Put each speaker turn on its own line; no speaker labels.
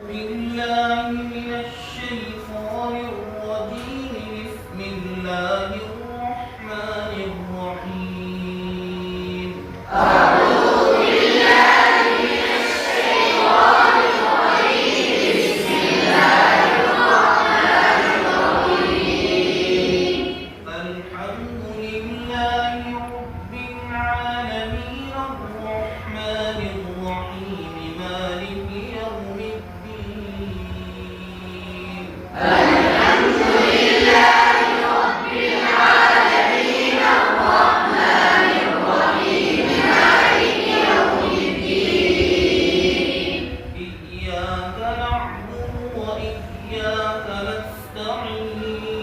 بالله من الشيطان الرجيم بسم الله الرحمن الرحيم أعوذ بالله من الشيطان الرجيم بسم الله الرحمن الرحيم الحمد لله رب العالمين الرحمن الرحيم مالك يوم الدين الحمد لله رب العالمين الرحمن الرحيم مالك يوم الدين إياك نعبد وإياك نستعين